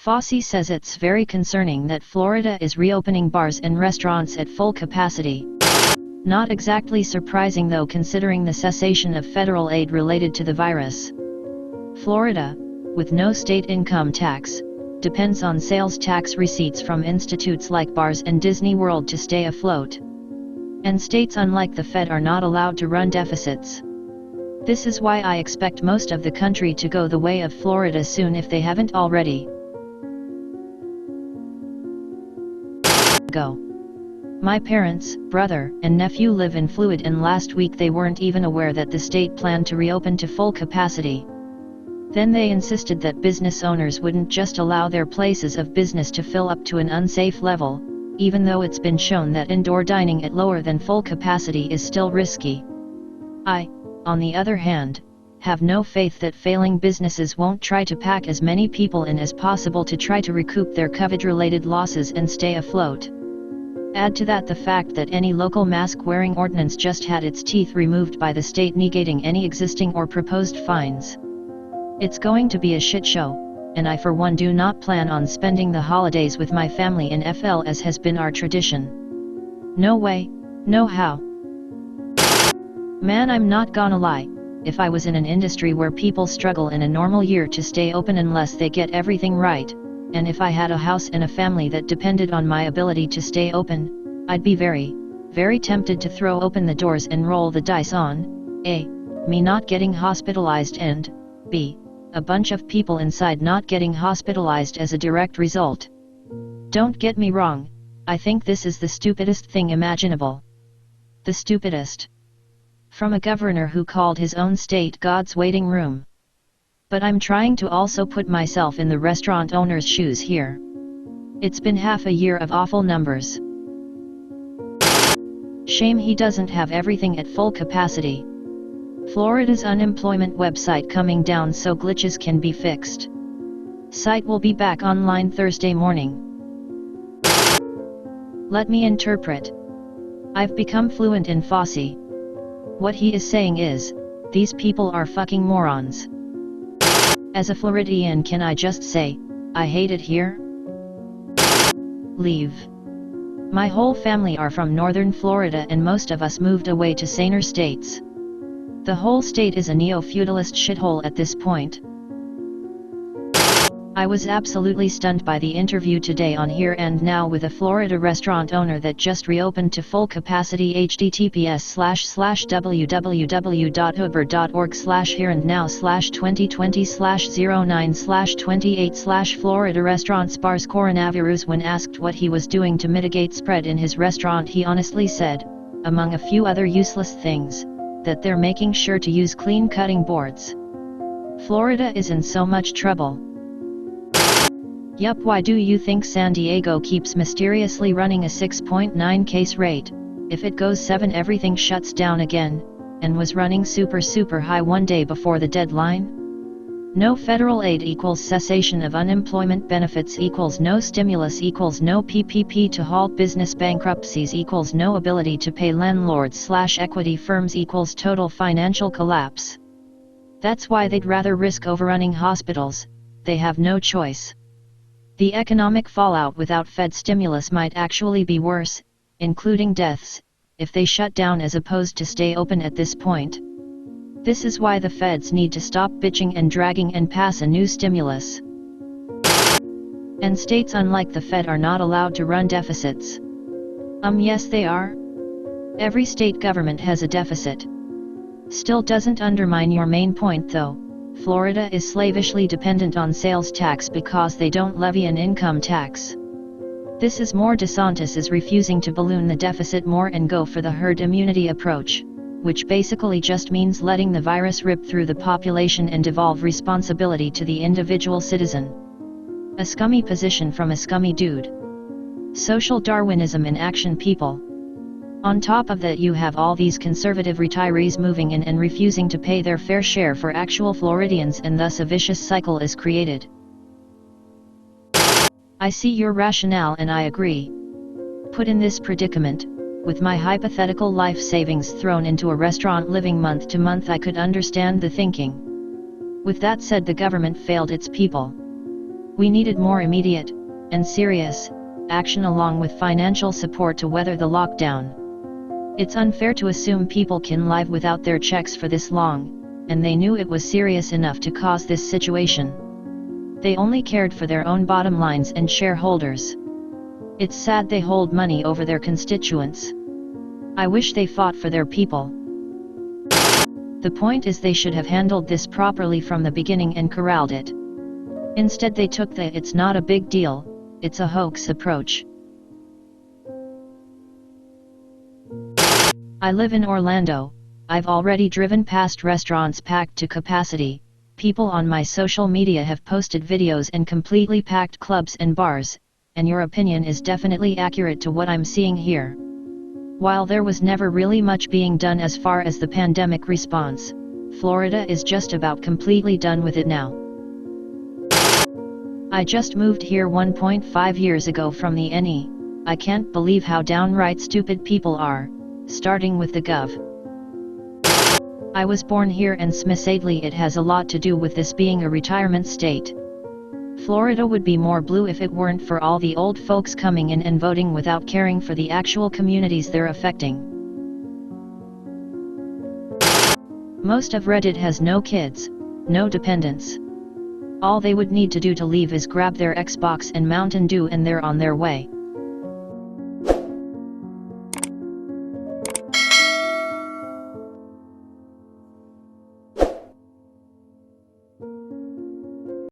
Fauci says it's very concerning that Florida is reopening bars and restaurants at full capacity. Not exactly surprising though, considering the cessation of federal aid related to the virus. Florida, with no state income tax, depends on sales tax receipts from institutes like bars and Disney World to stay afloat. And states unlike the Fed are not allowed to run deficits. This is why I expect most of the country to go the way of Florida soon if they haven't already. Go. My parents, brother, and nephew live in Fluid, and last week they weren't even aware that the state planned to reopen to full capacity. Then they insisted that business owners wouldn't just allow their places of business to fill up to an unsafe level, even though it's been shown that indoor dining at lower than full capacity is still risky. I, on the other hand, have no faith that failing businesses won't try to pack as many people in as possible to try to recoup their COVID-related losses and stay afloat. Add to that the fact that any local mask-wearing ordinance just had its teeth removed by the state, negating any existing or proposed fines. It's going to be a shit show, and I for one do not plan on spending the holidays with my family in FL as has been our tradition. No way, no how. Man, I'm not gonna lie, if I was in an industry where people struggle in a normal year to stay open unless they get everything right, and if I had a house and a family that depended on my ability to stay open, I'd be very, very tempted to throw open the doors and roll the dice on, A, me not getting hospitalized, and B, a bunch of people inside not getting hospitalized as a direct result. Don't get me wrong, I think this is the stupidest thing imaginable. The stupidest. From a governor who called his own state God's waiting room. But I'm trying to also put myself in the restaurant owner's shoes here. It's been half a year of awful numbers. Shame he doesn't have everything at full capacity. Florida's unemployment website coming down so glitches can be fixed. Site will be back online Thursday morning. Let me interpret. I've become fluent in Fauci. What he is saying is, these people are fucking morons. As a Floridian, can I just say, I hate it here? Leave. My whole family are from northern Florida and most of us moved away to saner states. The whole state is a neo-feudalist shithole at this point. I was absolutely stunned by the interview today on Here and Now with a Florida restaurant owner that just reopened to full capacity. https://www.hereandnow/2020/09/28/ Florida restaurants bars coronavirus. When asked what he was doing to mitigate spread in his restaurant, he honestly said, among a few other useless things, that they're making sure to use clean cutting boards. Florida is in so much trouble. Yup, why do you think San Diego keeps mysteriously running a 6.9 case rate? If it goes 7, everything shuts down again, and was running super high one day before the deadline? No federal aid equals cessation of unemployment benefits equals no stimulus equals no PPP to halt business bankruptcies equals no ability to pay landlords/equity firms equals total financial collapse. That's why they'd rather risk overrunning hospitals. They have no choice. The economic fallout without Fed stimulus might actually be worse, including deaths, if they shut down as opposed to stay open at this point. This is why the Feds need to stop bitching and dragging and pass a new stimulus. And states unlike the Fed are not allowed to run deficits. Yes they are. Every state government has a deficit. Still doesn't undermine your main point though. Florida is slavishly dependent on sales tax because they don't levy an income tax. This is more DeSantis is refusing to balloon the deficit more and go for the herd immunity approach, which basically just means letting the virus rip through the population and devolve responsibility to the individual citizen. A scummy position from a scummy dude. Social Darwinism in action, people. On top of that, you have all these conservative retirees moving in and refusing to pay their fair share for actual Floridians, and thus a vicious cycle is created. I see your rationale and I agree. Put in this predicament, with my hypothetical life savings thrown into a restaurant living month to month, I could understand the thinking. With that said, the government failed its people. We needed more immediate, and serious, action along with financial support to weather the lockdown. It's unfair to assume people can live without their checks for this long, and they knew it was serious enough to cause this situation. They only cared for their own bottom lines and shareholders. It's sad they hold money over their constituents. I wish they fought for their people. The point is they should have handled this properly from the beginning and corralled it. Instead they took the "it's not a big deal, it's a hoax" approach. I live in Orlando. I've already driven past restaurants packed to capacity. People on my social media have posted videos and completely packed clubs and bars, and your opinion is definitely accurate to what I'm seeing here. While there was never really much being done as far as the pandemic response, Florida is just about completely done with it now. I just moved here 1.5 years ago from the NE. I can't believe how downright stupid people are, starting with the Gov. I was born here and sadly it has a lot to do with this being a retirement state. Florida would be more blue if it weren't for all the old folks coming in and voting without caring for the actual communities they're affecting. Most of Reddit has no kids, no dependents. All they would need to do to leave is grab their Xbox and Mountain Dew and they're on their way.